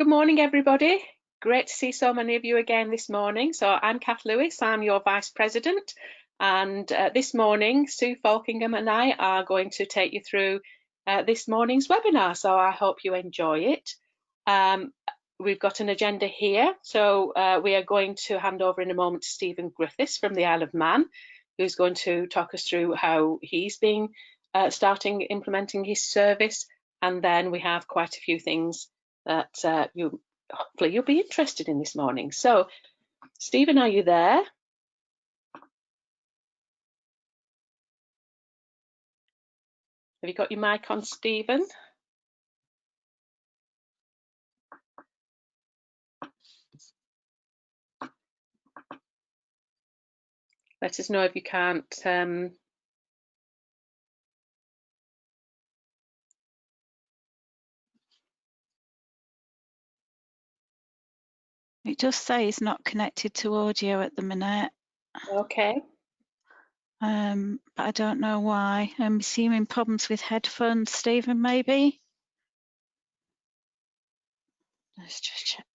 Good morning, everybody. Great to see so many of you again this morning. So I'm Kath Lewis, I'm your Vice President, and this morning Sue Falkingham and I are going to take you through this morning's webinar, so I hope you enjoy it. We've got an agenda here, so we are going to hand over in a moment to Stephen Griffiths from the Isle of Man, who's going to talk us through how he's been implementing his service, and then we have quite a few things that hopefully you'll be interested in this morning. So, Stephen, are you there? Have you got your mic on, Stephen? Let us know if you can't. It does say it's not connected to audio at the minute. Okay. But I don't know why. I'm assuming problems with headphones, Stephen, maybe? Let's just check.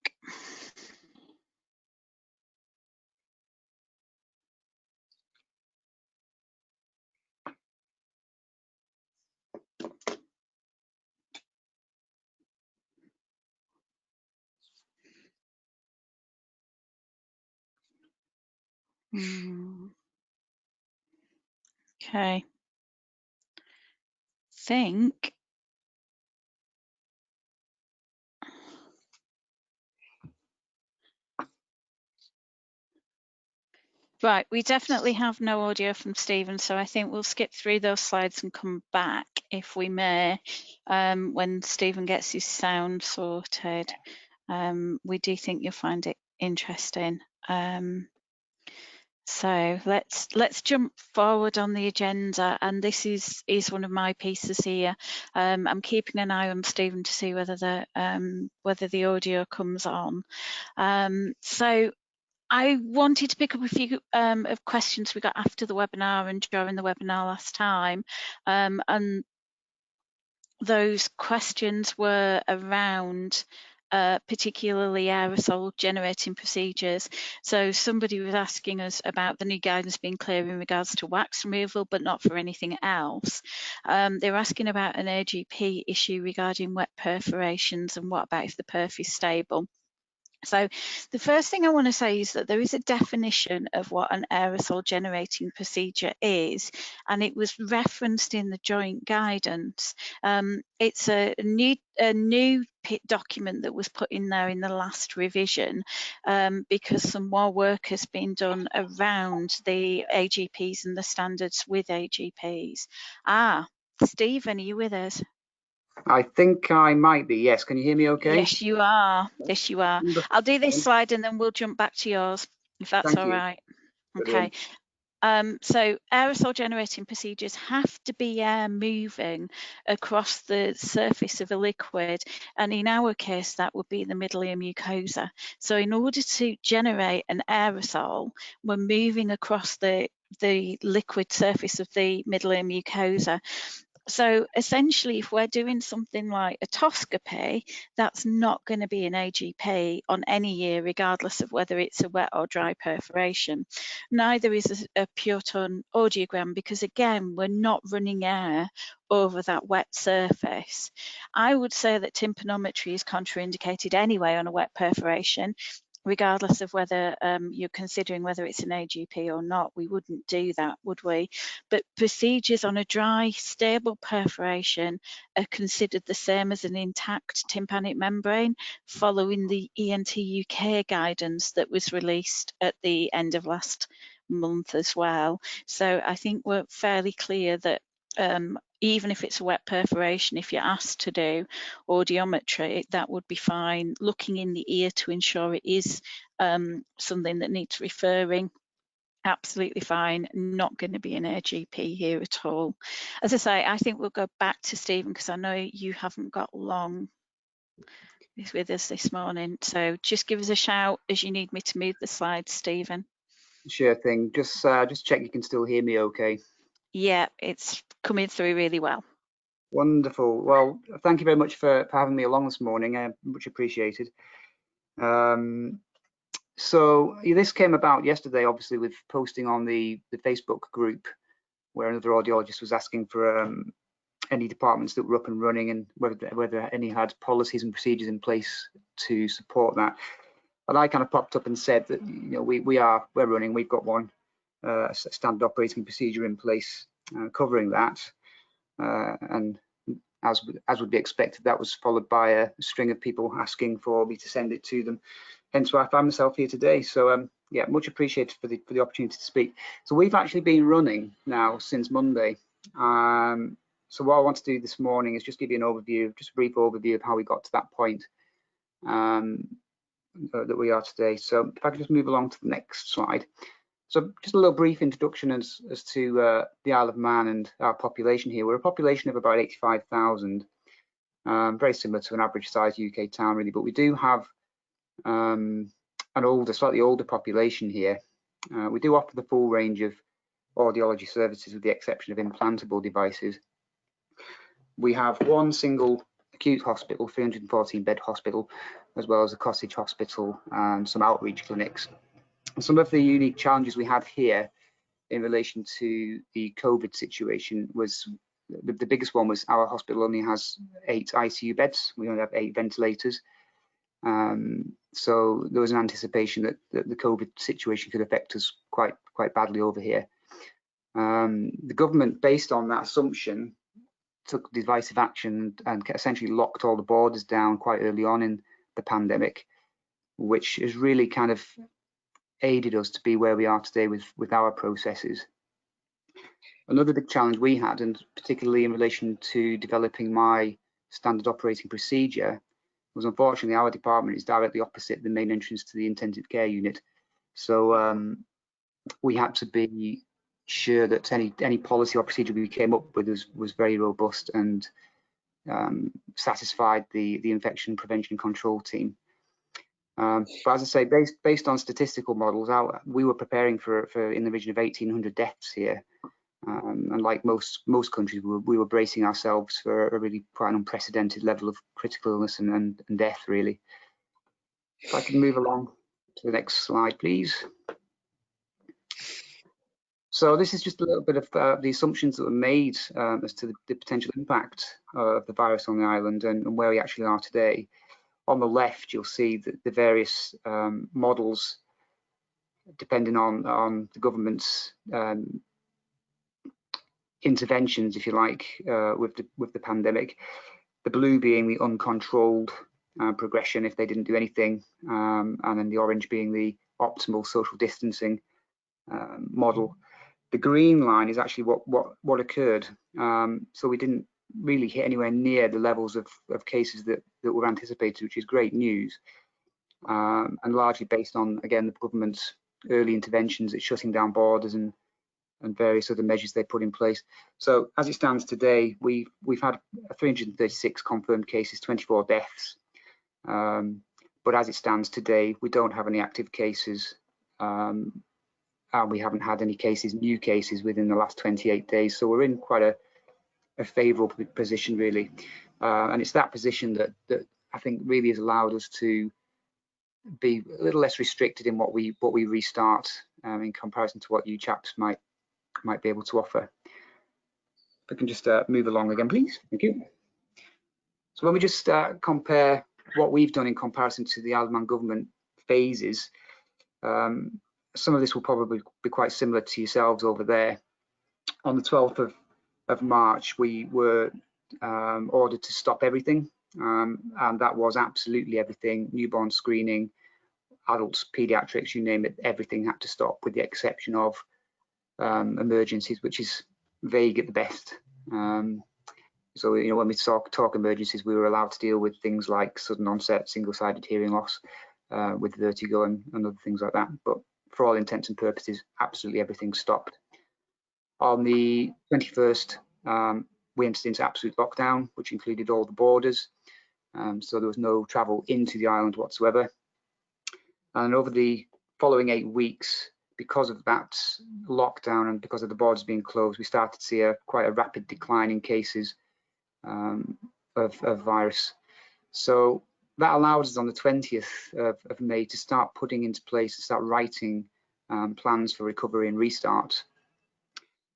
Okay. Think. Right, we definitely have no audio from Stephen, so I think we'll skip through those slides and come back, if we may, when Stephen gets his sound sorted. We do think you'll find it interesting. So let's jump forward on the agenda, and this is one of my pieces here. I'm keeping an eye on Stephen to see whether the audio comes on. So I wanted to pick up a few of questions we got after the webinar and during the webinar last time, and those questions were around particularly aerosol generating procedures. So somebody was asking us about the new guidance being clear in regards to wax removal, but not for anything else. They were asking about an AGP issue regarding wet perforations, and what about if the perf is stable? So the first thing I want to say is that there is a definition of what an aerosol generating procedure is, and it was referenced in the joint guidance. It's a new document that was put in there in the last revision, because some more work has been done around the AGPs and the standards with AGPs. Stephen, are you with us? I think I might be, yes. Can you hear me okay? Yes, you are. Yes, you are. I'll do this slide and then we'll jump back to yours, if that's all right. Okay. So aerosol generating procedures have to be air moving across the surface of a liquid, and in our case that would be the middle ear mucosa. So in order to generate an aerosol, we're moving across the liquid surface of the middle ear mucosa. So essentially, if we're doing something like otoscopy, that's not going to be an AGP on any ear, regardless of whether it's a wet or dry perforation. Neither is a pure tone audiogram, because again, we're not running air over that wet surface. I would say that tympanometry is contraindicated anyway on a wet perforation, regardless of whether you're considering whether it's an AGP or not. We wouldn't do that, would we? But procedures on a dry, stable perforation are considered the same as an intact tympanic membrane, following the ENT UK guidance that was released at the end of last month as well. So I think we're fairly clear that even if it's a wet perforation, if you're asked to do audiometry, that would be fine. Looking in the ear to ensure it is something that needs referring, absolutely fine. Not going to be an AGP here at all. As I say, I think we'll go back to Stephen, because I know you haven't got long with us this morning. So just give us a shout as you need me to move the slides, Stephen. Sure thing. Just check you can still hear me okay. Yeah, it's coming through really well. Wonderful. Well, thank you very much for having me along this morning. Much appreciated. So this came about yesterday, obviously, with posting on the Facebook group where another audiologist was asking for any departments that were up and running and whether any had policies and procedures in place to support that. And I kind of popped up and said that, you know, we're running. We've got one standard operating procedure in place covering that, and as would be expected, that was followed by a string of people asking for me to send it to them. Hence why I found myself here today. So yeah, much appreciated for the opportunity to speak. So we've actually been running now since Monday. So what I want to do this morning is just give you an overview, just a brief overview of how we got to that point that we are today. So if I could just move along to the next slide. So just a little brief introduction as to the Isle of Man and our population here. We're a population of about 85,000, very similar to an average sized UK town really, but we do have an slightly older population here. We do offer the full range of audiology services with the exception of implantable devices. We have one single acute hospital, 314 bed hospital, as well as a cottage hospital and some outreach clinics. And some of the unique challenges we have here in relation to the COVID situation was the biggest one was our hospital only has 8 ICU beds. We only have 8 ventilators. So there was an anticipation that the COVID situation could affect us quite badly over here. The government, based on that assumption, took decisive action and essentially locked all the borders down quite early on in the pandemic, which has really kind of aided us to be where we are today with our processes. Another big challenge we had, and particularly in relation to developing my standard operating procedure, was unfortunately our department is directly opposite the main entrance to the intensive care unit. So we had to be sure that any policy or procedure we came up with was very robust and satisfied the infection prevention and control team. But as I say, based on statistical models, we were preparing for in the region of 1,800 deaths here. And like most countries, we were bracing ourselves for a really quite an unprecedented level of critical illness and death, really. If I can move along to the next slide, please. So this is just a little bit of the assumptions that were made as to the potential impact of the virus on the island and where we actually are today. On the left, you'll see that the various models, depending on the government's interventions, if you like, with the pandemic. The blue being the uncontrolled progression if they didn't do anything, and then the orange being the optimal social distancing model. The green line is actually what occurred. So we didn't really hit anywhere near the levels of cases that were anticipated, which is great news, and largely based on, again, the government's early interventions at shutting down borders and various other measures they put in place. So as it stands today, we've had 336 confirmed cases, 24 deaths. But as it stands today, we don't have any active cases, and we haven't had any new cases within the last 28 days. So we're in quite a favourable position, really. And it's that position that I think really has allowed us to be a little less restricted in what we restart in comparison to what you chaps might be able to offer. If I can just move along again, please. Thank you. So when we just compare what we've done in comparison to the Isle of Man government phases, some of this will probably be quite similar to yourselves over there. On the 12th of March, we were ordered to stop everything, and that was absolutely everything: newborn screening, adults, paediatrics, you name it, everything had to stop, with the exception of emergencies, which is vague at the best. So, you know, when we talk emergencies, we were allowed to deal with things like sudden onset single-sided hearing loss with vertigo and other things like that. But for all intents and purposes, absolutely everything stopped. On the 21st, we entered into absolute lockdown, which included all the borders. So there was no travel into the island whatsoever. And over the following 8 weeks, because of that lockdown and because of the borders being closed, we started to see quite a rapid decline in cases of virus. So that allows us on the 20th of May to start putting into place, to start writing plans for recovery and restart.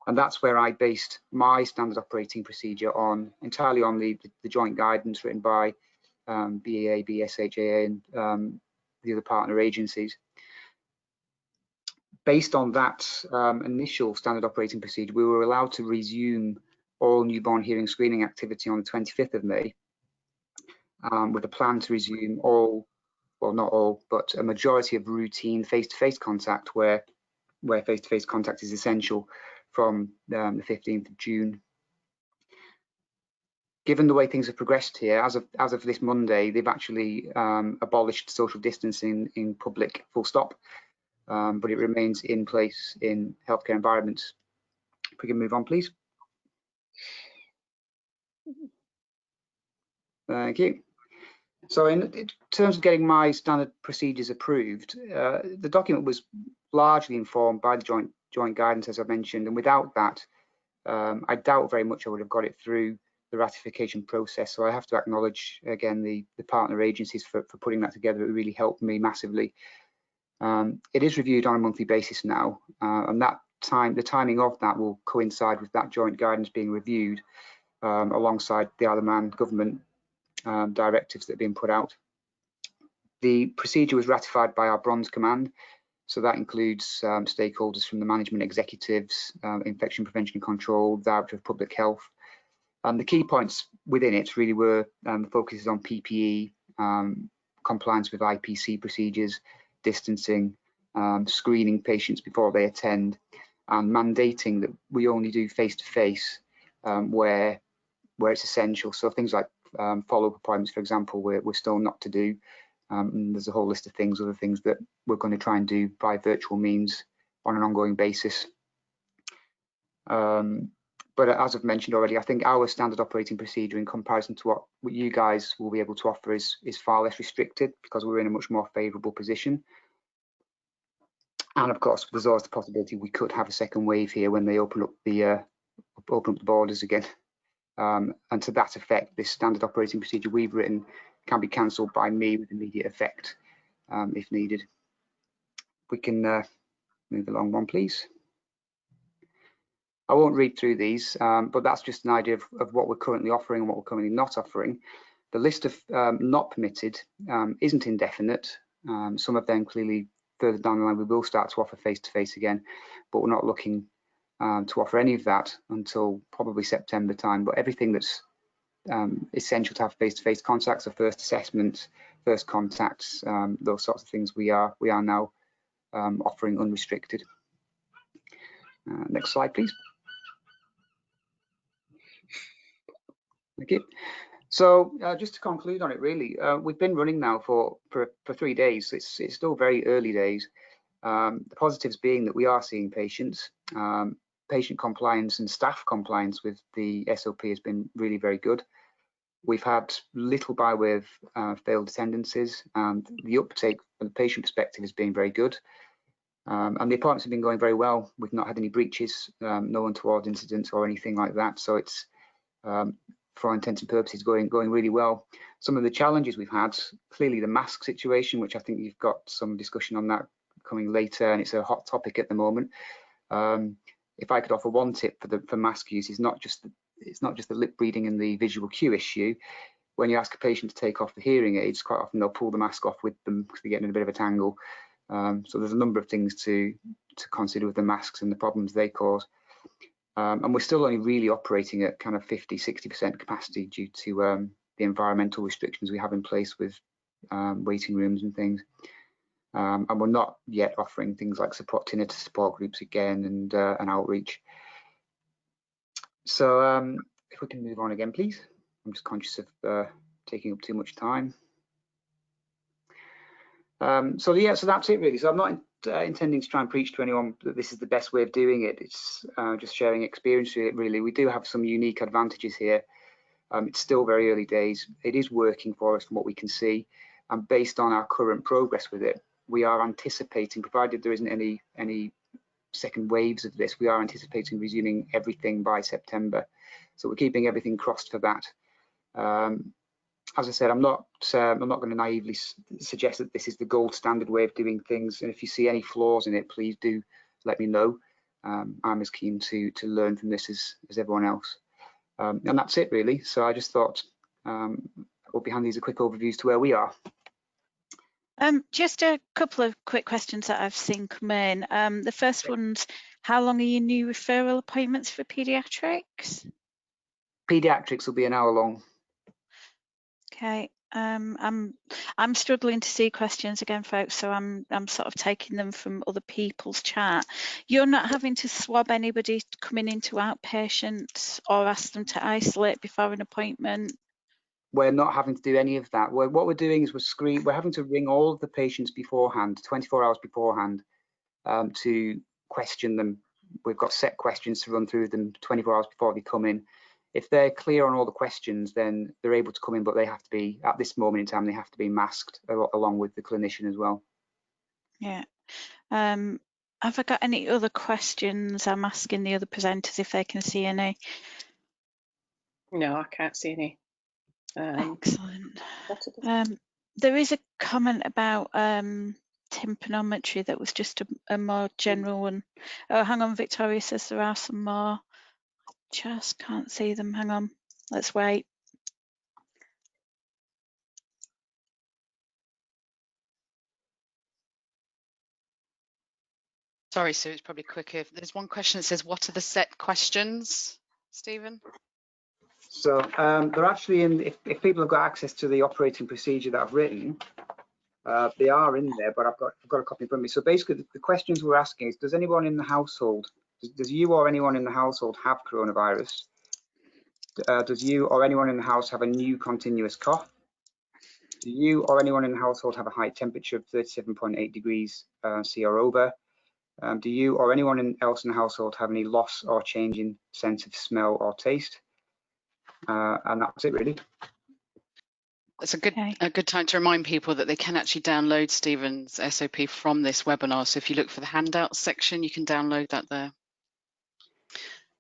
And that's where I based my standard operating procedure on, entirely on the joint guidance written by BAA, BSHAA and the other partner agencies. Based on that initial standard operating procedure, we were allowed to resume all newborn hearing screening activity on the 25th of May, with a plan to resume all, well, not all, but a majority of routine face-to-face contact where face-to-face contact is essential from the 15th of June. Given the way things have progressed here, as of this Monday, they've actually abolished social distancing in public, full stop, but it remains in place in healthcare environments. If we can move on, please. Thank you. So in terms of getting my standard procedures approved, the document was largely informed by the joint guidance, as I mentioned, and without that, I doubt very much I would have got it through the ratification process. So I have to acknowledge again the partner agencies for putting that together. It really helped me massively. It is reviewed on a monthly basis now, and the timing of that will coincide with that joint guidance being reviewed alongside the Isle of Man government directives that have been put out. The procedure was ratified by our Bronze Command, so that includes stakeholders from the management executives, infection prevention and control, Director of Public Health. The key points within it really were the focuses on PPE, compliance with IPC procedures, distancing, screening patients before they attend, and mandating that we only do face-to-face where it's essential. So things like follow-up appointments, for example, we're still not to do. And there's a whole list of things, other things that we're going to try and do by virtual means on an ongoing basis. But as I've mentioned already, I think our standard operating procedure in comparison to what you guys will be able to offer is far less restricted, because we're in a much more favourable position. And of course, there's always the possibility we could have a second wave here when they open up the borders again. And to that effect, this standard operating procedure we've written can be cancelled by me with immediate effect if needed. We can move along one, please. I won't read through these, but that's just an idea of what we're currently offering and what we're currently not offering. The list of not permitted isn't indefinite. Some of them clearly further down the line we will start to offer face-to-face again, but we're not looking to offer any of that until probably September time. But everything that's essential to have face-to-face contacts, so first assessments, first contacts, those sorts of things we are now offering unrestricted. Next slide, please. Thank you. So just to conclude on it, really, we've been running now for 3 days. It's still very early days. The positives being that we are seeing patients. Patient compliance and staff compliance with the SOP has been really very good. We've had little by way of failed attendances, and the uptake from the patient perspective has been very good. And the appointments have been going very well. We've not had any breaches, no untoward incidents or anything like that. So it's, for all intents and purposes, going really well. Some of the challenges we've had, clearly the mask situation, which I think you've got some discussion on that coming later, and it's a hot topic at the moment. If I could offer one tip for mask use, it's not just the lip reading and the visual cue issue. When you ask a patient to take off the hearing aids, quite often they'll pull the mask off with them because they get in a bit of a tangle. So there's a number of things to consider with the masks and the problems they cause. And we're still only really operating at kind of 50–60% capacity due to the environmental restrictions we have in place with waiting rooms and things. And we're not yet offering things like tinnitus support groups again and outreach. So if we can move on again, please. I'm just conscious of taking up too much time. So yeah, so that's it really. So I'm not intending to try and preach to anyone that this is the best way of doing it. It's just sharing experience with it really. We do have some unique advantages here. It's still very early days. It is working for us from what we can see, and based on our current progress with it, we are anticipating, provided there isn't any second waves of this, we are anticipating resuming everything by September. So we're keeping everything crossed for that. As I said, I'm not going to naively suggest that this is the gold standard way of doing things, and if you see any flaws in it, please do let me know. I'm as keen to learn from this as everyone else. And that's it really. So I just thought we'll be handing these a quick overview as to where we are. Just a couple of quick questions that I've seen come in. The first one's, how long are your new referral appointments for paediatrics? Paediatrics will be an hour long. Okay. I'm struggling to see questions again, folks, so I'm sort of taking them from other people's chat. You're not having to swab anybody coming into outpatients or ask them to isolate before an appointment? We're not having to do any of that. What we're doing is we're having to ring all of the patients beforehand, 24 hours beforehand, to question them. We've got set questions to run through them 24 hours before they come in. If they're clear on all the questions, then they're able to come in, but they have to be, at this moment in time, they have to be masked along with the clinician as well. Yeah. Have I got any other questions? I'm asking the other presenters if they can see any. No, I can't see any. Excellent. There is a comment about tympanometry that was just a more general one. Oh, hang on, Victoria says there are some more. Just can't see them. Hang on, let's wait. Sorry, Sue, it's probably quicker. There's one question that says, what are the set questions, Stephen? So they're actually in, if people have got access to the operating procedure that I've written, they are in there, but I've got a copy from me. So basically the questions we're asking is, does anyone in the household, does you or anyone in the household have coronavirus? Does you or anyone in the house have a new continuous cough? Do you or anyone in the household have a high temperature of 37.8 degrees C or over? Do you or anyone else in the household have any loss or change in sense of smell or taste? And that's it really. It's a good time to remind people that they can actually download Stephen's SOP from this webinar. So if you look for the handouts section, you can download that there.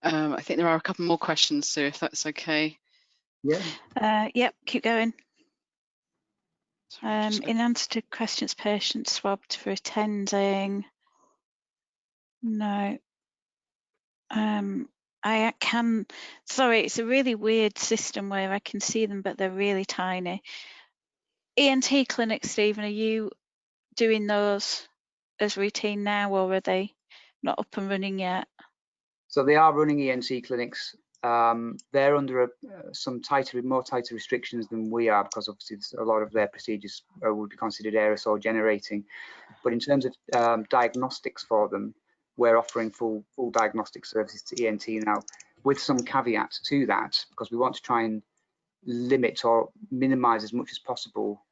I think there are a couple more questions, Sue, if that's okay. Yeah. Yep, keep going. In answer to questions, patients swabbed for attending. No. I can, sorry, it's a really weird system where I can see them, but they're really tiny. ENT clinics, Stephen, are you doing those as routine now, or are they not up and running yet? So they are running ENT clinics. They're under some more tighter restrictions than we are, because obviously a lot of their procedures would be considered aerosol generating. But in terms of diagnostics for them, we're offering full diagnostic services to ENT now, with some caveats to that, because we want to try and limit or minimize as much as possible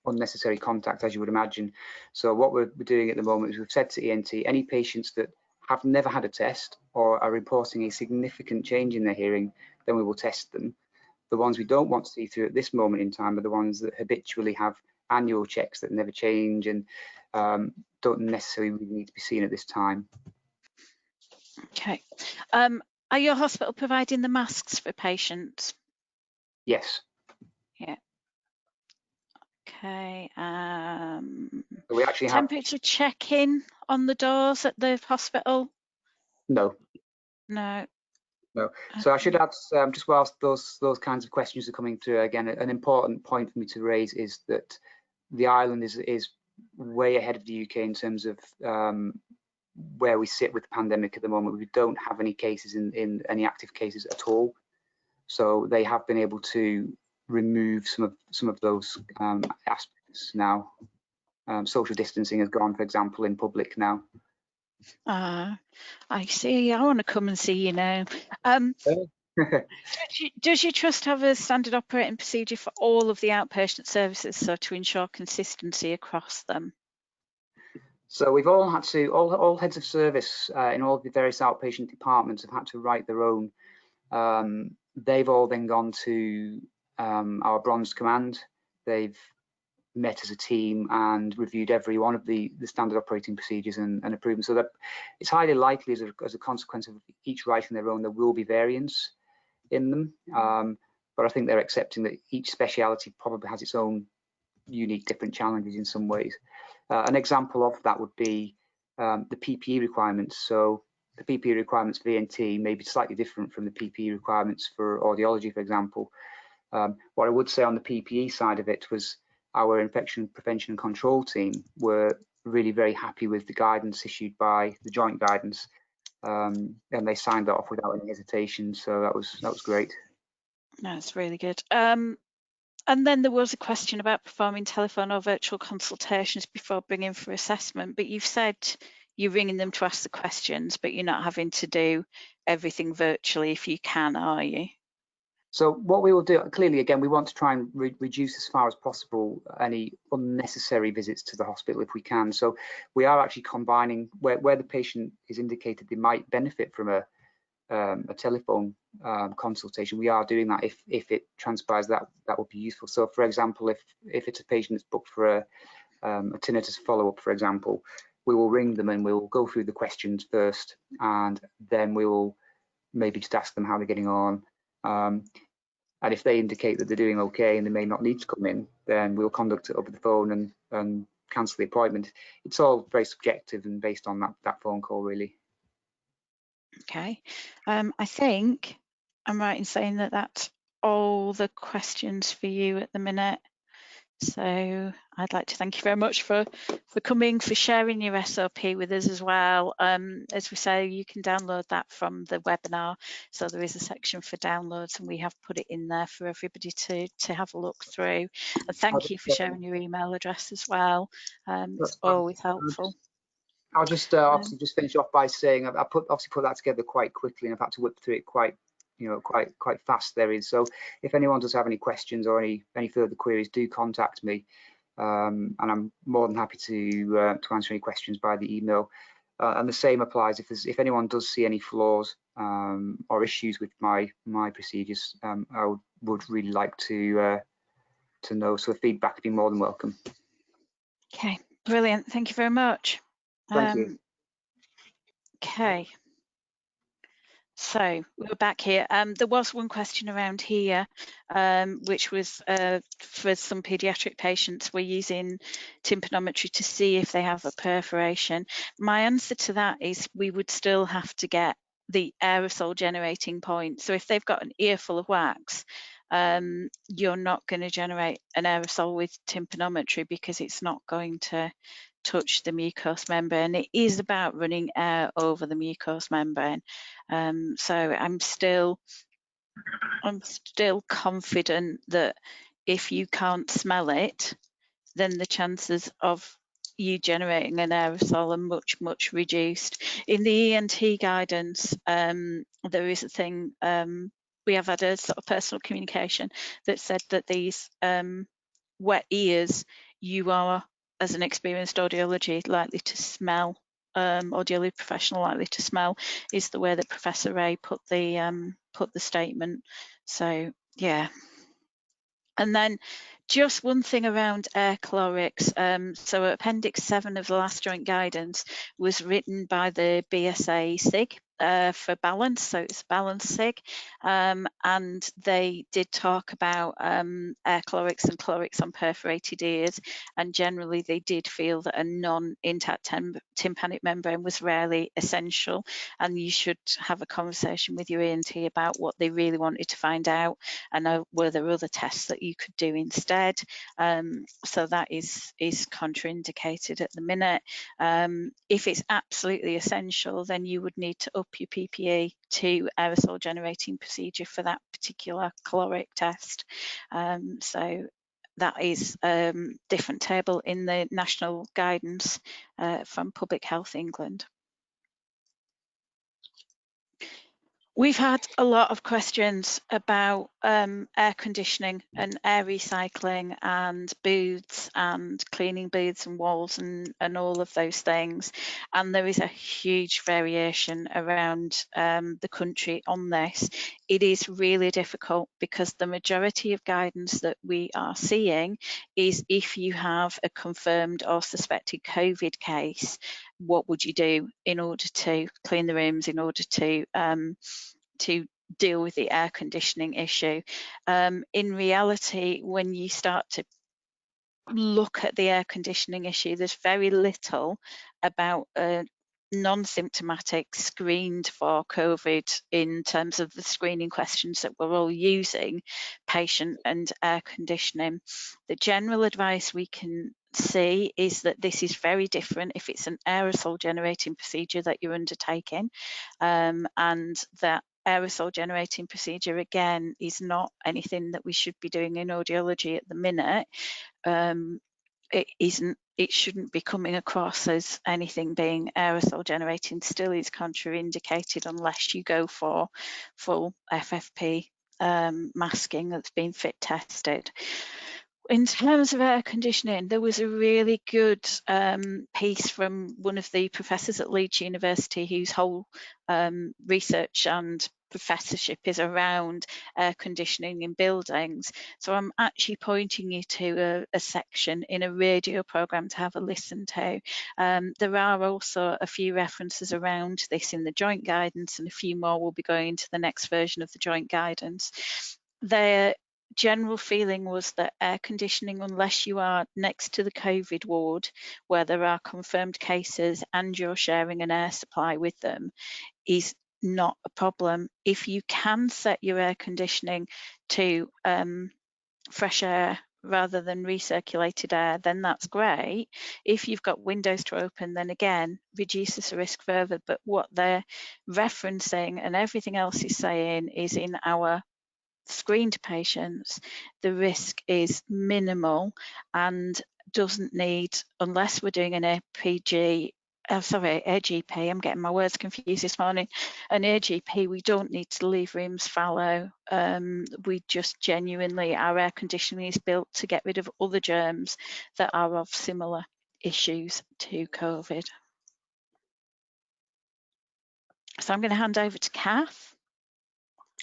unnecessary contact, as you would imagine. So what we're doing at the moment is we've said to ENT, any patients that have never had a test or are reporting a significant change in their hearing, then we will test them. The ones we don't want to see through at this moment in time are the ones that habitually have annual checks that never change and don't necessarily really need to be seen at this time. Okay. Are your hospital providing the masks for patients? Yes. Yeah. Okay. So we actually have temperature check-in on the doors at the hospital? No. No. No. So I should add, just whilst those kinds of questions are coming through, again, an important point for me to raise is that the island is way ahead of the UK in terms of where we sit with the pandemic at the moment. We don't have any cases in any active cases at all. So they have been able to remove some of those aspects now. Social distancing has gone, for example, in public now. I see. I want to come and see you now. Does your trust have a standard operating procedure for all of the outpatient services, so to ensure consistency across them? So we've all had to, all heads of service in all of the various outpatient departments have had to write their own. They've all then gone to our bronze command. They've met as a team and reviewed every one of the standard operating procedures and approved them. So that it's highly likely as a consequence of each writing their own, there will be variance in them. but I think they're accepting that each speciality probably has its own unique different challenges in some ways. An example of that would be the PPE requirements. So the PPE requirements for ENT may be slightly different from the PPE requirements for audiology, for example. What I would say on the PPE side of it was our infection prevention and control team were really very happy with the guidance issued by the joint guidance, and they signed that off without any hesitation. So that was great. That's really good. And then there was a question about performing telephone or virtual consultations before bringing for assessment, but you've said you're ringing them to ask the questions, but you're not having to do everything virtually if you can, are you? So what we will do, clearly, again, we want to try and reduce as far as possible any unnecessary visits to the hospital if we can. So we are actually combining where the patient is indicated they might benefit from a telephone consultation. We are doing that if it transpires that would be useful. So, for example, if it's a patient that's booked for a tinnitus follow-up, for example, we will ring them and we will go through the questions first, and then we will maybe just ask them how they're getting on. And if they indicate that they're doing okay and they may not need to come in, then we'll conduct it over the phone and cancel the appointment. It's all very subjective and based on that phone call, really. Okay, I think I'm right in saying that that's all the questions for you at the minute. So I'd like to thank you very much for coming, for sharing your SOP with us as well. As we say, you can download that from the webinar. So there is a section for downloads and we have put it in there for everybody to have a look through. And thank you for sharing your email address as well. It's always helpful. I'll just obviously just finish off by saying I obviously put that together quite quickly, and I've had to whip through it quite fast there is. So if anyone does have any questions or any further queries, do contact me, and I'm more than happy to answer any questions by the email. And the same applies if anyone does see any flaws or issues with my procedures. I would really like to know. So feedback would be more than welcome. Okay, brilliant. Thank you very much. Thank you. Okay. So we're back here. There was one question around here, which was for some paediatric patients, we're using tympanometry to see if they have a perforation. My answer to that is we would still have to get the aerosol generating point. So if they've got an earful of wax, you're not going to generate an aerosol with tympanometry because it's not going to touch the mucous membrane. It is about running air over the mucous membrane. So I'm still confident that if you can't smell it, then the chances of you generating an aerosol are much reduced. In the ENT guidance, there is a thing, we have had a sort of personal communication that said that these wet ears, you are, as an experienced audiology, likely to smell, audiology professional likely to smell, is the way that Professor Ray put the statement. So yeah. And then just one thing around air chlorics. So Appendix 7 of the last joint guidance was written by the BSA SIG for balance, so it's balance SIG, and they did talk about air chlorics and chlorics on perforated ears, and generally they did feel that a non-intact tympanic membrane was rarely essential, and you should have a conversation with your ENT about what they really wanted to find out, and were there other tests that you could do instead. So that is contraindicated at the minute. If it's absolutely essential, then you would need to up your PPE to aerosol generating procedure for that particular caloric test. So that is a different table in the national guidance from Public Health England. We've had a lot of questions about air conditioning and air recycling and booths and cleaning booths and walls and all of those things. And there is a huge variation around the country on this. It is really difficult because the majority of guidance that we are seeing is if you have a confirmed or suspected COVID case, what would you do in order to clean the rooms, in order to deal with the air conditioning issue. In reality, when you start to look at the air conditioning issue, there's very little about non-symptomatic screened for COVID in terms of the screening questions that we're all using, patient and air conditioning. The general advice we can see is that this is very different if it's an aerosol generating procedure that you're undertaking, and that aerosol generating procedure again is not anything that we should be doing in audiology at the minute. It shouldn't be coming across as anything being aerosol generating. Still is contraindicated unless you go for full FFP masking that's been fit tested. In terms of air conditioning, there was a really good piece from one of the professors at Leeds University whose whole research and professorship is around air conditioning in buildings. So I'm actually pointing you to a section in a radio programme to have a listen to. There are also a few references around this in the joint guidance, and a few more will be going to the next version of the joint guidance. Their general feeling was that air conditioning, unless you are next to the COVID ward where there are confirmed cases and you're sharing an air supply with them, is not a problem. If you can set your air conditioning to fresh air rather than recirculated air, then that's great. If you've got windows to open, then again, reduces the risk further. But what they're referencing and everything else is saying is in our screened patients, the risk is minimal and doesn't need, unless we're doing an AGP, I'm getting my words confused this morning, an AGP, we don't need to leave rooms fallow. We just genuinely, our air conditioning is built to get rid of other germs that are of similar issues to COVID. So I'm going to hand over to Kath.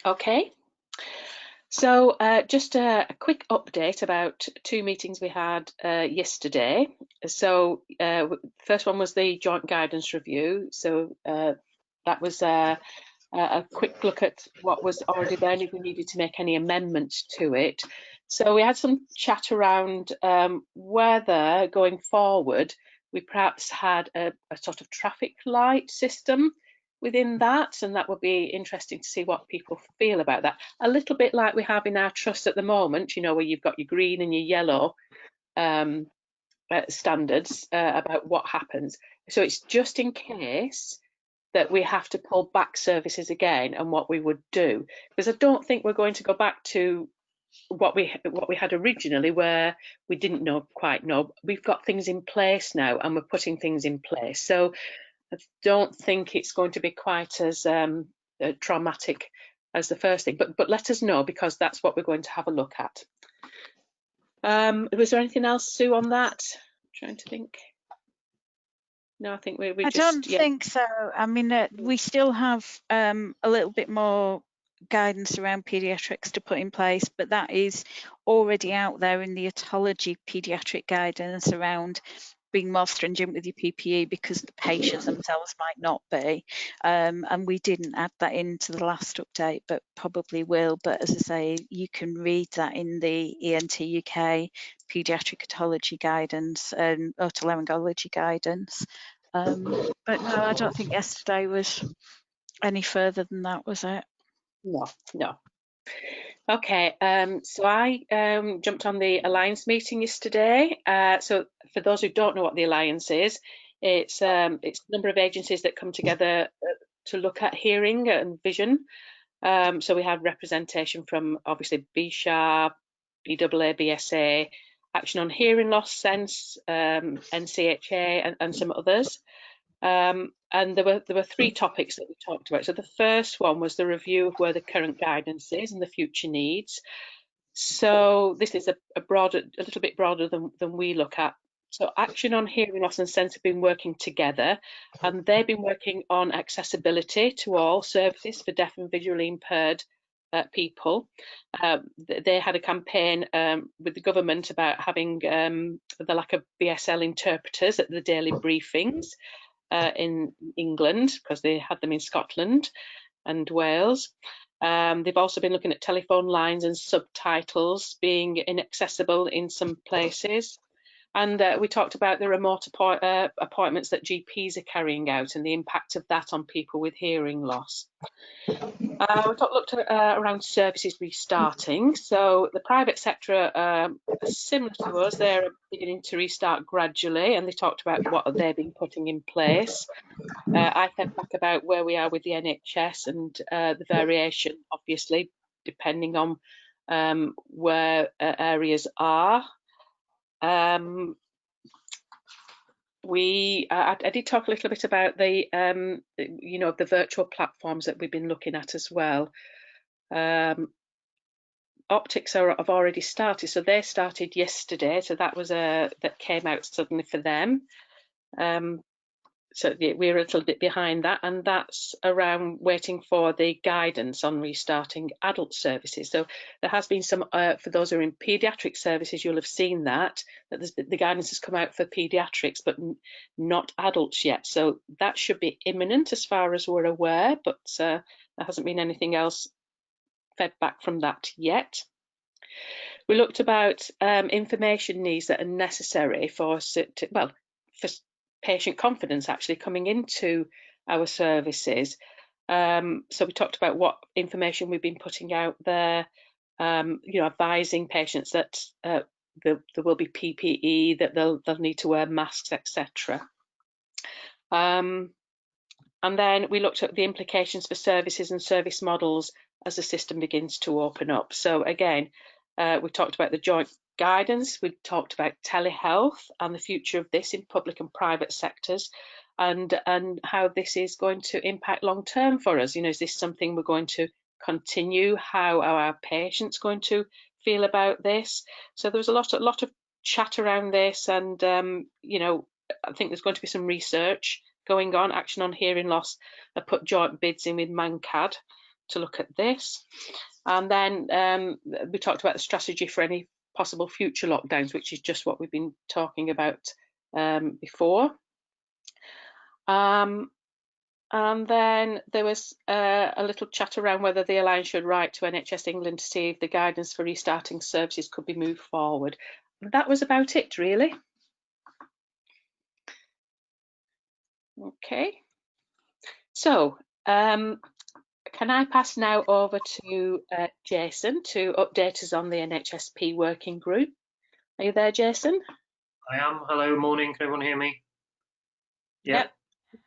Okay. So just a quick update about two meetings we had yesterday. So first one was the joint guidance review. So that was a quick look at what was already there and if we needed to make any amendments to it. So we had some chat around whether going forward we perhaps had a sort of traffic light system within that, and that would be interesting to see what people feel about that. A little bit like we have in our trust at the moment, you know, where you've got your green and your yellow standards about what happens. So it's just in case that we have to pull back services again and what we would do, because I don't think we're going to go back to what we had originally, where we didn't quite know. We've got things in place now and we're putting things in place. So I don't think it's going to be quite as traumatic as the first thing, but let us know, because that's what we're going to have a look at. Was there anything else, Sue, on that? I'm trying to think. No, I think we just... I don't think so. I mean, we still have a little bit more guidance around paediatrics to put in place, but that is already out there in the Audiology paediatric guidance around being more stringent with your PPE, because the patients themselves might not be. And we didn't add that into the last update, but probably will. But as I say, you can read that in the ENT UK paediatric audiology guidance and otolaryngology guidance. But no, I don't think yesterday was any further than that, was it? No. Okay, so I jumped on the Alliance meeting yesterday. So for those who don't know what the Alliance is, it's a number of agencies that come together to look at hearing and vision. So we had representation from obviously BSHA, BAA, BSA, Action on Hearing Loss, Sense, NCHA, and some others. And there were three topics that we talked about. So the first one was the review of where the current guidance is and the future needs. So this is a little bit broader than we look at. So Action on Hearing Loss and Sense have been working together, and they've been working on accessibility to all services for deaf and visually impaired people. They had a campaign with the government about having the lack of BSL interpreters at the daily briefings in England, because they had them in Scotland and Wales. They've also been looking at telephone lines and subtitles being inaccessible in some places. And we talked about the remote appointments that GPs are carrying out and the impact of that on people with hearing loss. We looked at around services restarting. So the private sector are similar to us. They're beginning to restart gradually, and they talked about what they've been putting in place. I fed back about where we are with the NHS and the variation, obviously, depending on where areas are. I did talk a little bit about the the virtual platforms that we've been looking at as well. Optics have already started, so they started yesterday, so that was that came out suddenly for them. So we're a little bit behind that, and that's around waiting for the guidance on restarting adult services. So there has been some, for those who are in paediatric services, you'll have seen that the guidance has come out for paediatrics, but not adults yet. So that should be imminent as far as we're aware, but there hasn't been anything else fed back from that yet. We looked about information needs that are necessary for patient confidence actually coming into our services. So we talked about what information we've been putting out there, advising patients that there will be PPE, that they'll need to wear masks, etc. And then we looked at the implications for services and service models as the system begins to open up. So again, we talked about the joint guidance, we talked about telehealth and the future of this in public and private sectors, and how this is going to impact long term for us. Is this something we're going to continue? How are our patients going to feel about this? So there was a lot of chat around this, and I think there's going to be some research going on. Action on Hearing Loss have put joint bids in with ManCAD to look at this. And then we talked about the strategy for any possible future lockdowns, which is just what we've been talking about before. And then there was a little chat around whether the Alliance should write to NHS England to see if the guidance for restarting services could be moved forward. That was about it, really. Okay. So, can I pass now over to Jason to update us on the NHSP working group? Are you there, Jason? I am. Hello, morning. Can everyone hear me? Yep.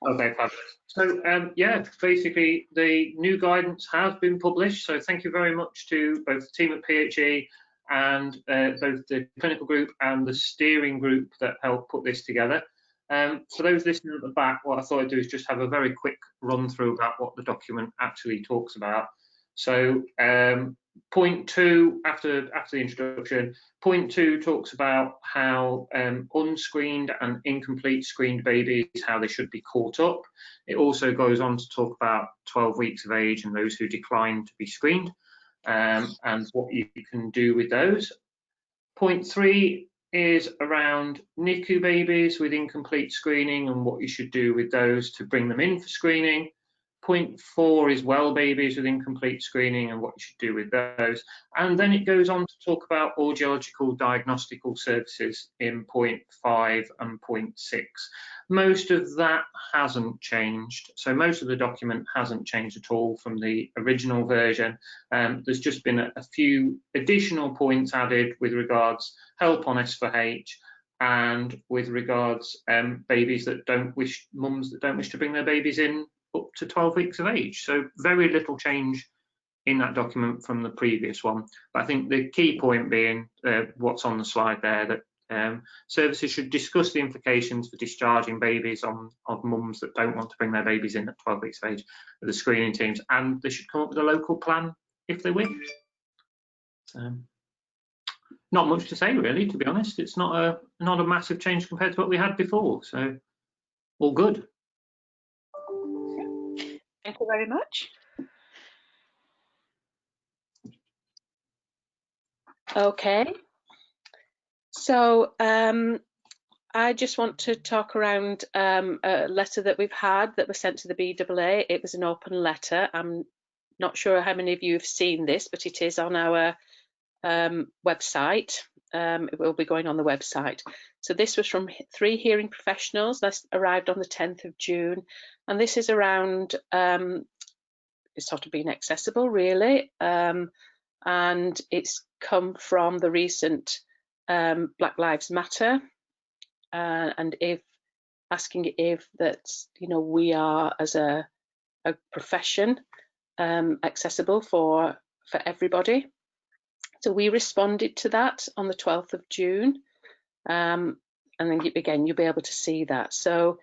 Okay, fabulous. So, yeah, basically the new guidance has been published. So thank you very much to both the team at PHE and both the clinical group and the steering group that helped put this together. For those listening at the back, what I thought I'd do is just have a very quick run through about what the document actually talks about. So point 2, after the introduction, point 2 talks about how unscreened and incomplete screened babies, how they should be caught up. It also goes on to talk about 12 weeks of age and those who decline to be screened, and what you can do with those. Point 3 is around NICU babies with incomplete screening and what you should do with those to bring them in for screening. Point 4 is well babies with incomplete screening and what you should do with those. And then it goes on to talk about audiological diagnostical services in point 5 and point 6. Most of that hasn't changed. So most of the document hasn't changed at all from the original version. There's just been a few additional points added with regards help on S4H and with regards babies that mums that don't wish to bring their babies in up to 12 weeks of age. So very little change in that document from the previous one. But I think the key point being what's on the slide there, that services should discuss the implications for discharging babies of mums that don't want to bring their babies in at 12 weeks of age with the screening teams, and they should come up with a local plan if they wish. Not much to say really, to be honest. It's not a massive change compared to what we had before, so all good. Thank you very much. Okay, so I just want to talk around a letter that we've had that was sent to the BAA. It was an open letter. I'm not sure how many of you have seen this, but it is on our website. It will be going on the website. So this was from 3 hearing professionals. This arrived on the 10th of June, and this is around it's sort of being accessible, really, and it's come from the recent Black Lives Matter, and if asking if that, you know, we are as a profession accessible for everybody. So we responded to that on the 12th of June, and then again you'll be able to see that. So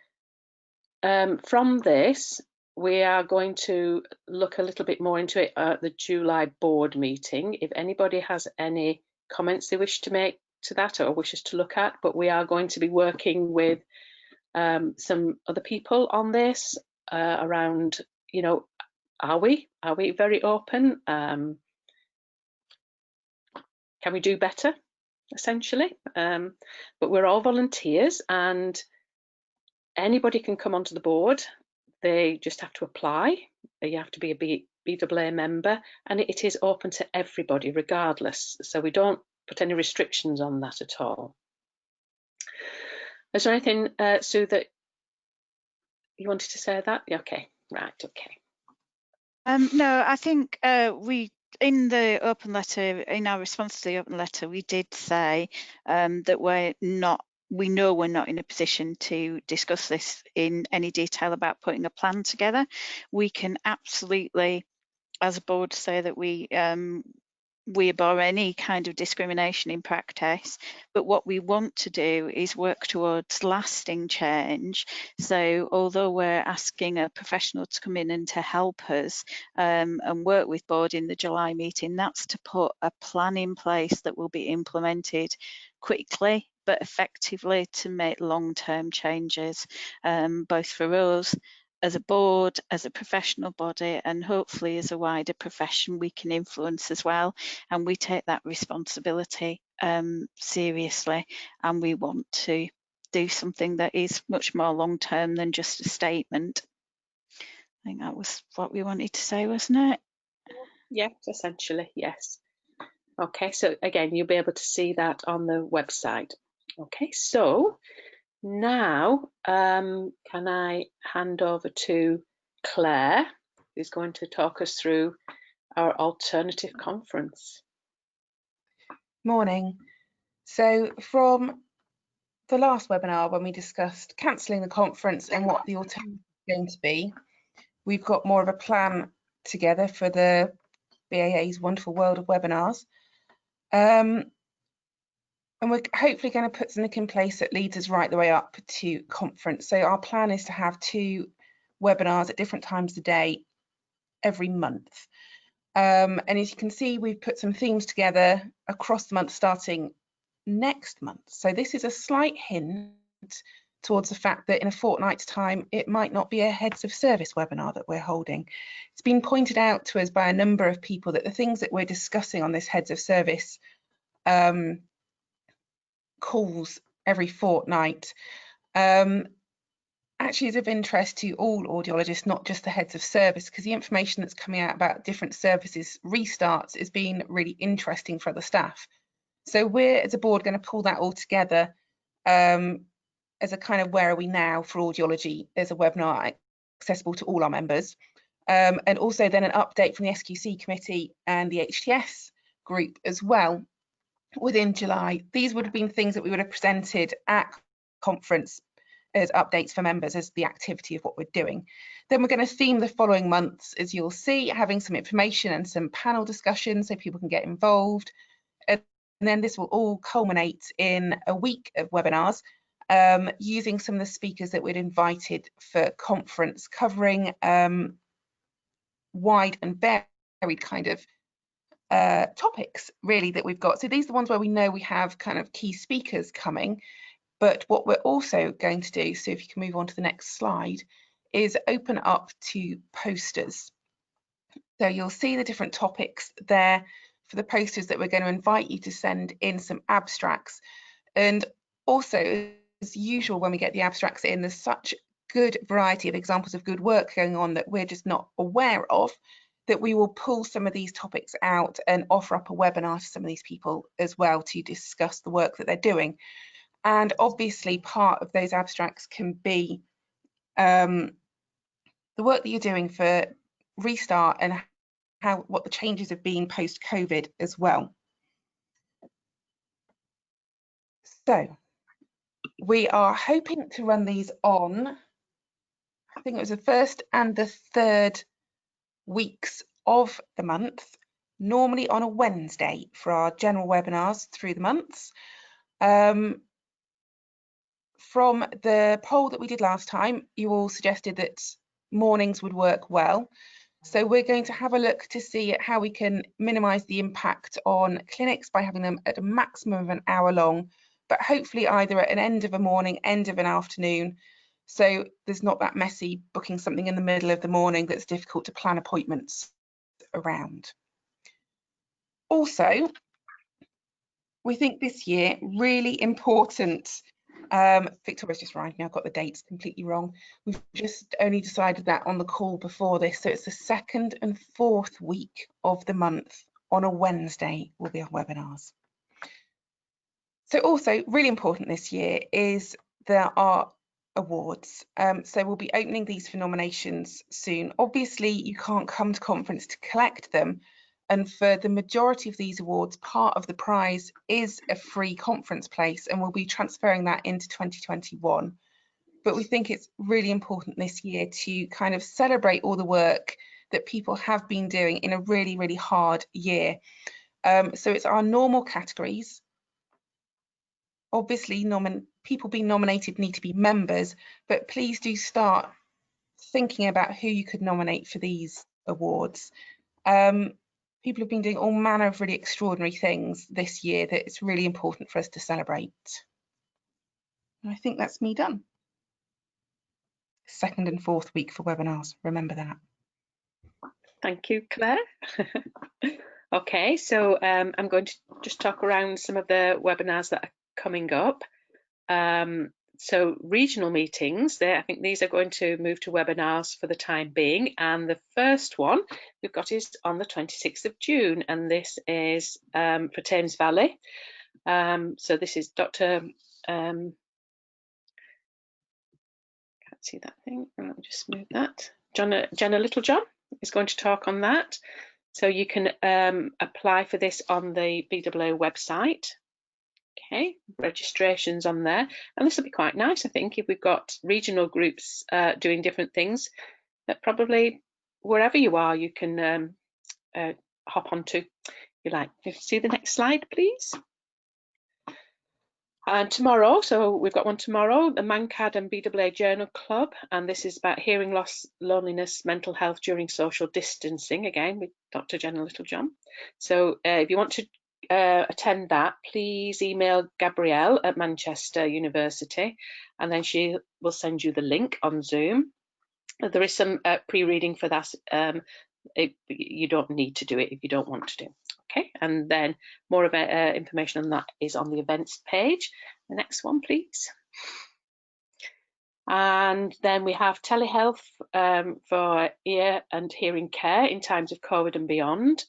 from this we are going to look a little bit more into it at the July board meeting. If anybody has any comments they wish to make to that or wishes to look at, but we are going to be working with some other people on this around, you know, are we very open? Can we do better, essentially? But we're all volunteers, and anybody can come onto the board. They just have to apply. You have to be a BAA member, and it is open to everybody regardless. So we don't put any restrictions on that at all. Is there anything, Sue, that you wanted to say that? Yeah, okay, right, okay. No, I think we, in the open letter, in our response to the open letter, we did say that we know we're not in a position to discuss this in any detail about putting a plan together. We can absolutely, as a board, say that we abhor any kind of discrimination in practice, but what we want to do is work towards lasting change. So although we're asking a professional to come in and to help us and work with board in the July meeting, that's to put a plan in place that will be implemented quickly but effectively to make long-term changes, both for us as a board, as a professional body, and hopefully as a wider profession we can influence as well. And we take that responsibility seriously, and we want to do something that is much more long-term than just a statement. I think that was what we wanted to say, wasn't it? Yes, essentially, yes. Okay, so again, you'll be able to see that on the website. Okay, so now can I hand over to Claire, who's going to talk us through our alternative conference. Morning. So from the last webinar, when we discussed cancelling the conference and what the alternative is going to be, we've got more of a plan together for the BAA's wonderful world of webinars. And we're hopefully going to put something in place that leads us right the way up to conference. So our plan is to have 2 webinars at different times of the day every month. And as you can see, we've put some themes together across the month starting next month. So this is a slight hint towards the fact that in a fortnight's time, it might not be a heads of service webinar that we're holding. It's been pointed out to us by a number of people that the things that we're discussing on this heads of service calls every fortnight actually is of interest to all audiologists, not just the heads of service, because the information that's coming out about different services restarts is being really interesting for other staff. So we're, as a board, going to pull that all together as a kind of where are we now for audiology as a webinar accessible to all our members, and also then an update from the SQC committee and the HTS group as well within July. These would have been things that we would have presented at conference as updates for members as the activity of what we're doing. Then we're going to theme the following months, as you'll see, having some information and some panel discussions so people can get involved. And then this will all culminate in a week of webinars using some of the speakers that we'd invited for conference, covering wide and varied kind of topics really that we've got. So these are the ones where we know we have kind of key speakers coming. But what we're also going to do, so if you can move on to the next slide, is open up to posters. So you'll see the different topics there for the posters that we're going to invite you to send in some abstracts. And also, as usual, when we get the abstracts in, there's such good variety of examples of good work going on that we're just not aware of. that we will pull some of these topics out and offer up a webinar to some of these people as well to discuss the work that they're doing. And obviously part of those abstracts can be the work that you're doing for Restart and what the changes have been post-COVID as well. So we are hoping to run these on, I think it was the 1st and the 3rd weeks of the month, normally on a Wednesday for our general webinars through the months. From the poll that we did last time, you all suggested that mornings would work well. So we're going to have a look to see how we can minimise the impact on clinics by having them at a maximum of an hour long, but hopefully either at an end of a morning, end of an afternoon, so there's not that messy booking something in the middle of the morning that's difficult to plan appointments around. Also, we think this year really important, Victoria's just reminded me I've got the dates completely wrong. We've just only decided that on the call before this, so it's the 2nd and 4th week of the month on a Wednesday will be our webinars. So also really important this year is there are awards. So we'll be opening these for nominations soon. Obviously you can't come to conference to collect them, and for the majority of these awards, part of the prize is a free conference place, and we'll be transferring that into 2021. But we think it's really important this year to kind of celebrate all the work that people have been doing in a really, really hard year. So it's our normal categories. Obviously, people being nominated need to be members, but please do start thinking about who you could nominate for these awards. People have been doing all manner of really extraordinary things this year that it's really important for us to celebrate. And I think that's me done. 2nd and 4th week for webinars, remember that. Thank you, Claire. Okay, so I'm going to just talk around some of the webinars that are coming up. So regional meetings, I think these are going to move to webinars for the time being, and the first one we've got is on the 26th of June, and this is for Thames Valley. So this is Dr. Can't see that thing, let me just move that. Jenna Littlejohn is going to talk on that. So you can apply for this on the BAA website. Okay, registrations on there, and this will be quite nice, I think, if we've got regional groups doing different things that probably wherever you are you can hop onto if you like. If you see the next slide, please. And tomorrow, so we've got one tomorrow, the ManCAD and BAA Journal Club, and this is about hearing loss, loneliness, mental health during social distancing, again with Dr. Jenna Littlejohn. So if you want to attend that, please email Gabrielle at Manchester University, and then she will send you the link on Zoom. There is some pre-reading for that. You don't need to do it if you don't want to do. Okay, and then more of information on that is on the events page. The next one, please. And then we have telehealth for ear and hearing care in times of COVID and beyond.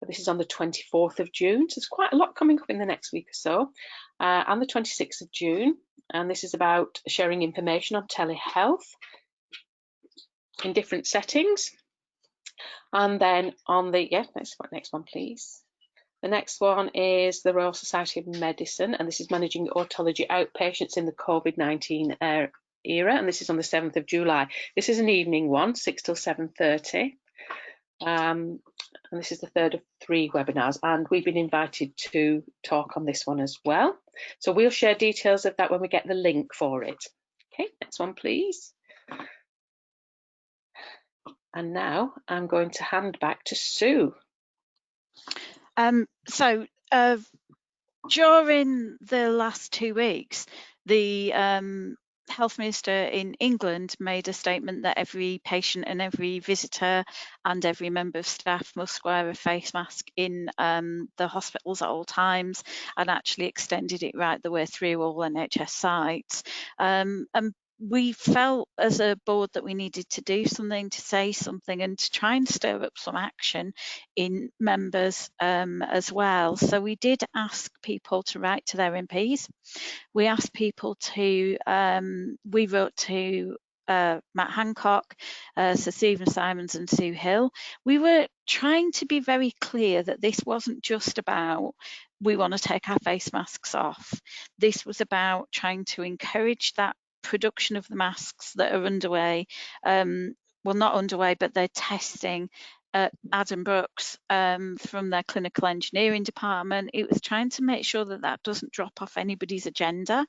This is on the 24th of June, so there's quite a lot coming up in the next week or so. And the 26th of June, and this is about sharing information on telehealth in different settings. And then on the, next one, please. The next one is the Royal Society of Medicine, and this is managing audiology outpatients in the COVID-19 era, and this is on the 7th of July. This is an evening one, 6 till 7:30. And this is the third of 3 webinars, and we've been invited to talk on this one as well. So we'll share details of that when we get the link for it. Okay, next one, please. And now I'm going to hand back to Sue. So during the last 2 weeks, the Health Minister in England made a statement that every patient and every visitor and every member of staff must wear a face mask in the hospitals at all times, and actually extended it right the way through all NHS sites. And we felt as a board that we needed to do something, to say something, and to try and stir up some action in members as well. So we did ask people to write to their MPs. We asked people to, we wrote to Matt Hancock, Sir Stephen Simons and Sue Hill. We were trying to be very clear that this wasn't just about we want to take our face masks off. This was about trying to encourage that production of the masks that are underway, well, not underway, but they're testing at Adam Brooks from their clinical engineering department. It was trying to make sure that that doesn't drop off anybody's agenda,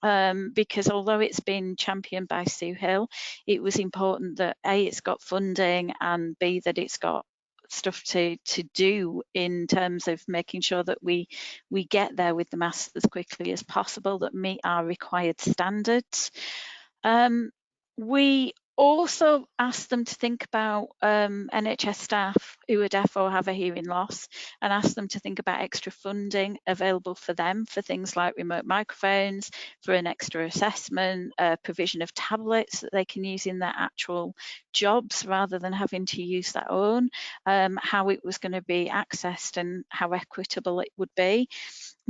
because although it's been championed by Sue Hill, it was important that A, it's got funding, and B, that it's got stuff to do in terms of making sure that we get there with the masks as quickly as possible, that meet our required standards. We also asked them to think about NHS staff who are deaf or have a hearing loss, and asked them to think about extra funding available for them for things like remote microphones, for an extra assessment, provision of tablets that they can use in their actual jobs rather than having to use their own, how it was going to be accessed and how equitable it would be.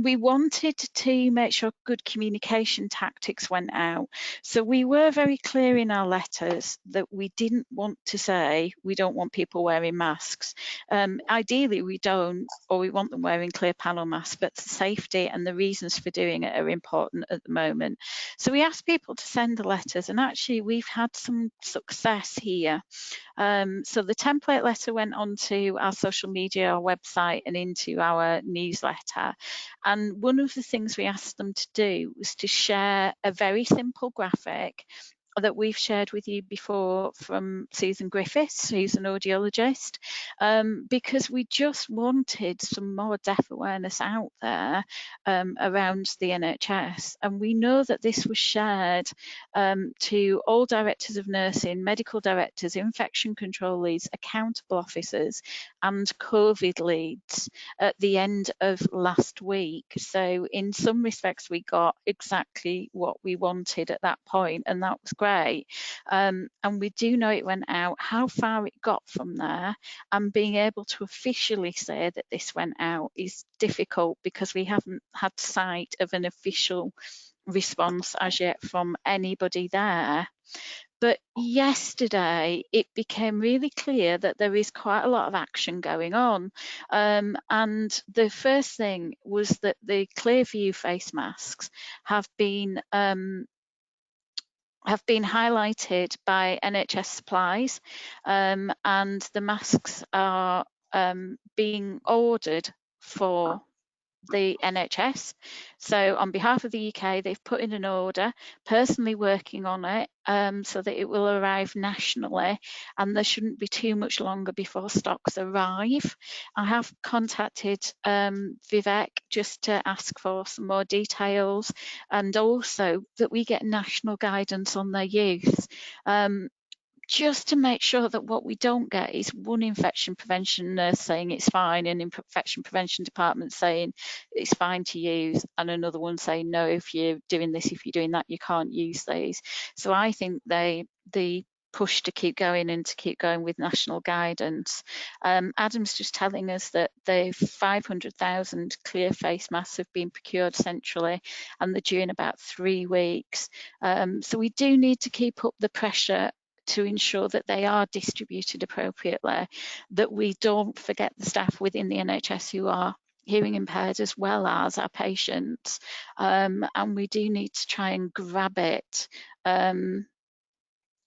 We wanted to make sure good communication tactics went out. So we were very clear in our letters that we didn't want to say we don't want people wearing masks. Ideally we don't, or we want them wearing clear panel masks, but the safety and the reasons for doing it are important at the moment. So we asked people to send the letters, and actually we've had some success here. So the template letter went onto our social media, our website, and into our newsletter. And one of the things we asked them to do was to share a very simple graphic that we've shared with you before from Susan Griffiths, who's an audiologist, because we just wanted some more deaf awareness out there around the NHS. And we know that this was shared to all directors of nursing, medical directors, infection control leads, accountable officers, and COVID leads at the end of last week. So in some respects, we got exactly what we wanted at that point, and that was great. And we do know it went out. How far it got from there, and being able to officially say that this went out, is difficult because we haven't had sight of an official response as yet from anybody there. But yesterday it became really clear that there is quite a lot of action going on, and the first thing was that the Clearview face masks have been highlighted by NHS Supplies, and the masks are being ordered for the NHS. So on behalf of the UK, they've put in an order, personally working on it, so that it will arrive nationally, and there shouldn't be too much longer before stocks arrive. I have contacted Vivek just to ask for some more details, and also that we get national guidance on their use. Just to make sure that what we don't get is one infection prevention nurse saying it's fine, and infection prevention department saying it's fine to use, and another one saying no, if you're doing this, if you're doing that, you can't use these. So I think the push to keep going and to keep going with national guidance. Adam's just telling us that the 500,000 clear face masks have been procured centrally, and they're due in about 3 weeks. So we do need to keep up the pressure to ensure that they are distributed appropriately, that we don't forget the staff within the NHS who are hearing impaired as well as our patients, and we do need to try and grab it.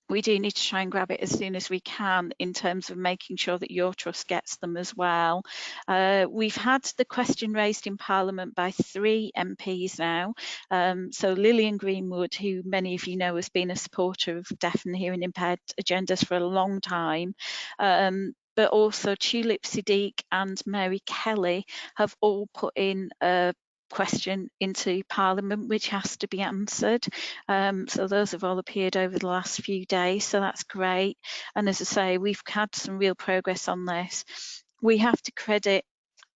We do need to try and grab it as soon as we can in terms of making sure that your trust gets them as well. We've had the question raised in Parliament by 3 MPs now. So Lillian Greenwood, who many of you know has been a supporter of deaf and hearing impaired agendas for a long time, but also Tulip Siddiq and Mary Kelly have all put in a question into Parliament which has to be answered. So those have all appeared over the last few days, so that's great. And as I say, we've had some real progress on this. We have to credit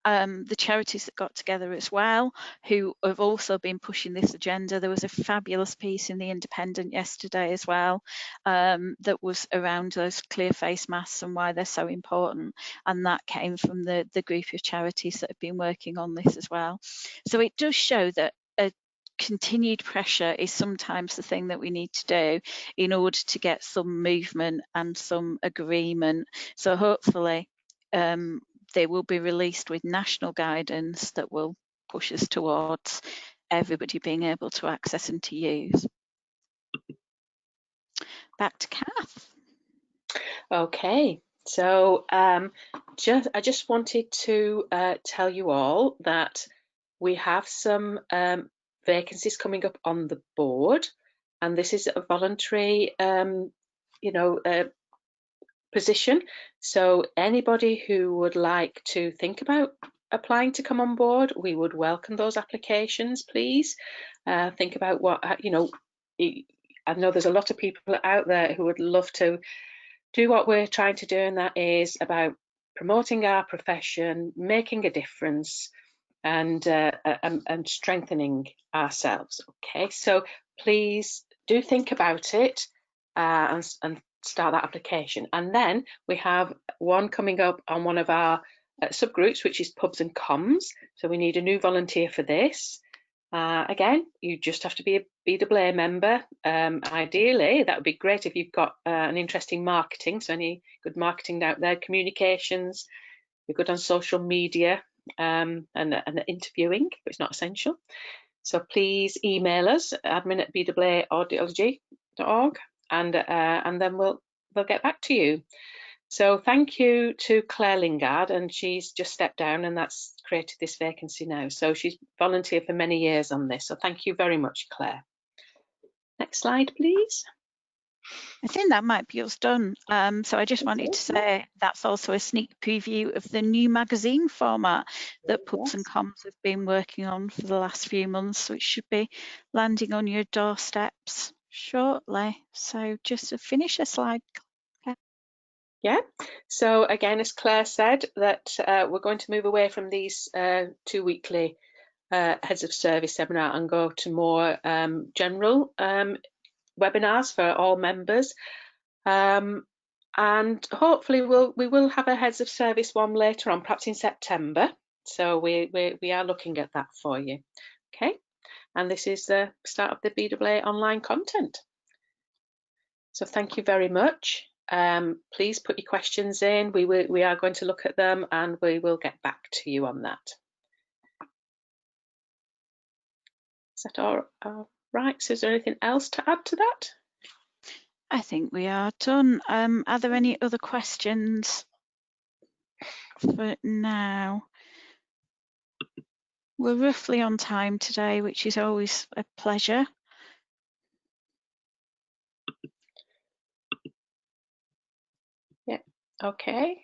the charities that got together as well, who have also been pushing this agenda. There was a fabulous piece in The Independent yesterday as well, that was around those clear face masks and why they're so important, and that came from the group of charities that have been working on this as well. So it does show that a continued pressure is sometimes the thing that we need to do in order to get some movement and some agreement. So hopefully they will be released with national guidance that will push us towards everybody being able to access and to use. Back to Kath. Okay, so I just wanted to tell you all that we have some vacancies coming up on the board, and this is a voluntary position. So anybody who would like to think about applying to come on board, we would welcome those applications, please. Think about what, I know there's a lot of people out there who would love to do what we're trying to do, and that is about promoting our profession, making a difference, and strengthening ourselves. Okay, so please do think about it and start that application. And then we have one coming up on one of our subgroups, which is pubs and comms. So we need a new volunteer for this. Again, you just have to be a BAA member. Ideally, that would be great if you've got an interest in marketing, so any good marketing out there, communications, you're good on social media, and interviewing, but it's not essential. So please email us, admin@baaaudiology.org, and then we'll get back to you. So thank you to Claire Lingard, and she's just stepped down, and that's created this vacancy now. So she's volunteered for many years on this. So thank you very much, Claire. Next slide, please. I think that might be us done. So I just wanted to say that's also a sneak preview of the new magazine format that Pubs and Comms have been working on for the last few months, which should be landing on your doorsteps shortly. So just to finish a slide. Yeah, so again, as Claire said, that we're going to move away from these 2 weekly heads of service seminar and go to more general webinars for all members, and hopefully we will have a heads of service one later on, perhaps in September. So we are looking at that for you. Okay, and this is the start of the BAA online content. So thank you very much. Please put your questions in. We are going to look at them, and we will get back to you on that. Is that all right? So is there anything else to add to that? I think we are done. Are there any other questions for now? We're roughly on time today, which is always a pleasure. Yeah, okay.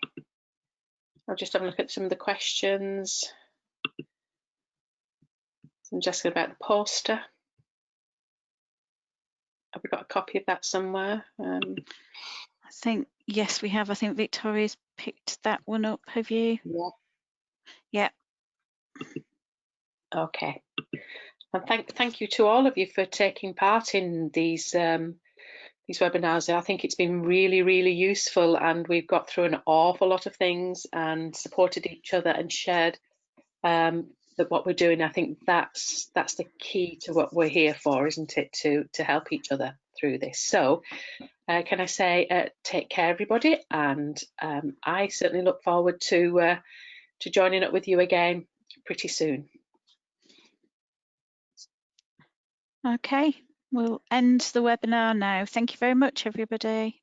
I'll just have a look at some of the questions. I'm just about the poster. Have we got a copy of that somewhere? I think, yes, we have. I think Victoria's picked that one up. Have you? Yeah. Yeah. Okay. And thank you to all of you for taking part in these webinars. I think it's been really, really useful, and we've got through an awful lot of things and supported each other and shared what we're doing. I think that's the key to what we're here for, isn't it? To help each other through this. So can I say take care, everybody, and I certainly look forward to joining up with you again pretty soon. Okay, we'll end the webinar now. Thank you very much, everybody.